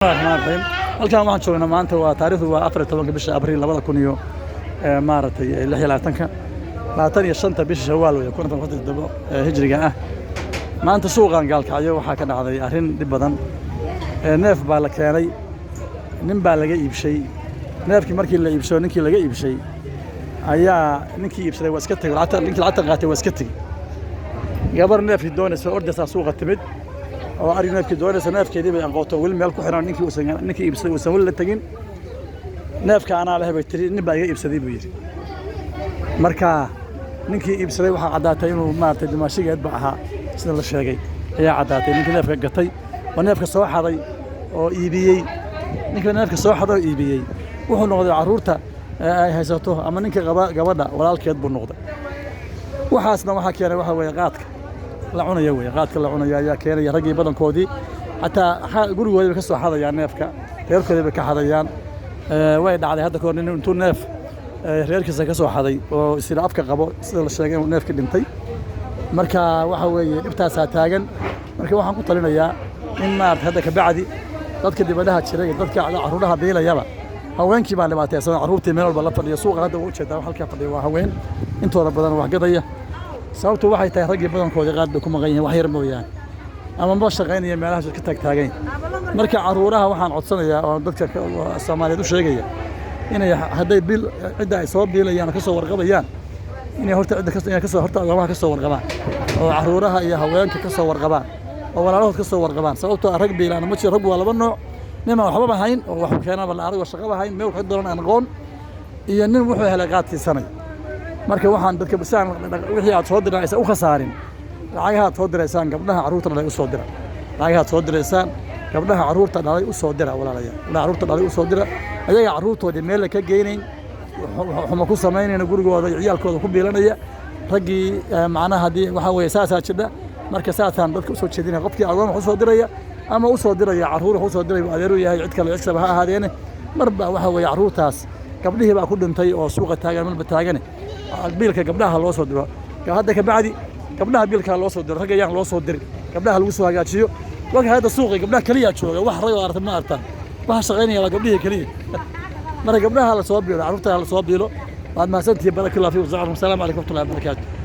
الرحمن الرحيم halkan waxaan joognaa maanta waa taariikhdu waa 14 bisha Abriil 2000 maartay 25 bisha Shawaal way kuna dabo hijriga ah maanta suuqan gaalkacyo waxa ka dhacday arrin dib badan neef baa la keenay nin baa laga iibshay neefkii markii la iibsho ninkii laga iibshay ayaa ninkii iibsaday waa iska tagay ninkii lacagta qaatay waa iska tagay gabar neefkii doonaysa ordaysa suuqa timid oo ari neefkii doonaysa neefkeedii bay anqooto weli meel ku xiran ninkii iibsaday uu weli la tagin neefka anaa leh bay tiri nin baa iga iibsaday buu yiri marka ninkii iibsaday waxa cadaatay inuu maartay dimaashigeed ba ahaa sida la sheegay ayaa cadaatay ninkii neefka gatay oo neefka soo xaday oo iibiyay ninkii neefka soo xaday oo iibiyay wuxuu noqday caruurta ay haysato ama ninka gabadha walaalkeed buu noqday waxaasna waxa keenay waxa weeye qaadka la cunayo way qaadka la cunayo ayaa keenay ragii badankoodii hatta gurigooda ka soo xadayaan neefka reerkooda ka xadayaan way dhacday hadda koor intuu neef reerkiisa ka soo xaday oo isla afka qabo sida la sheegay inuu neefka dhintay marka waxa weeye dhibtaas taagan marka waxaan ku talinayaa in maarta hadda ka bacdi dadka dibadaha jiray dadka caruuraha beelayaba haweenkii baa dhibaataysan caruurtii meel walba la fadhiyo suuqa hadda uu jeedaa halka fadhiyo waa haween intooda badan wax gadaya sababtu waxay tahay ragii badankooda qaad bay ku maqan yihiin wax yar mooyaan ama ma shaqaynaya meelaha ka taagtaagan marka caruuraha waxaan codsanayaa oo dadka Soomaaliyeed u sheegaya inay haday bil cid ay soo biilayaan ka soo warqabayaan inay horta cid kasta inay ka soo horta agamaha ka soo warqabaan oo caruuraha iyo haweenka ka soo warqabaan oo walaalahood ka soo warqabaan sababtu rag biilaan ma jiro rag waa laba nooc nima waxba hayn oo wax keenaba la arag shaqaba hayn meel ka doonaan aan qoon iyo nin wuxuu helay qaadkiisanay marka waxaan dadka basaan wixii aad soo diraysa u khasaarin lacagaha aad soo diraysaan gabdhaha caruurta dhalay u soo dira lacagaha aad soo diraysaan gabdhaha caruurta dhalay u soo dira walaalayaal caruurta dhalay u soo dira ayaga caruurtooda meel ka geenayn waxuma ku sameynayna gurigooda ciyaalkooda ku biilanaya ragii macnaha hadii waxa weeye saasa jidha marka saasaan dadka u soo jeedinay qofkii agoon u soo diraya ama u soo diraya caruur u soo diray adeeru yahay cid kale cisaba ha ahaadeen marba waxa weeye caruurtaas gabdhihii baa ku dhintay oo suuqa taagan malba taagan biilka gabdhaha loo soo diro hadda ka bacdi gabdhaha biilka loo soo diro rag ayaan loo soo dirin gabdhaha lagu soo hagaajiyo waxa hadda suuqa gabdhaha kaliya jooga wax rag oo aragtay ma aragtaan waxa shaqaynaya waa gabdhihii kaliya marka gabdhaha la soo biilo caruurta la soo biilo waad ma santii barakallahu fiikum salaamu alaykum wa rahmatullahi wa barakatuh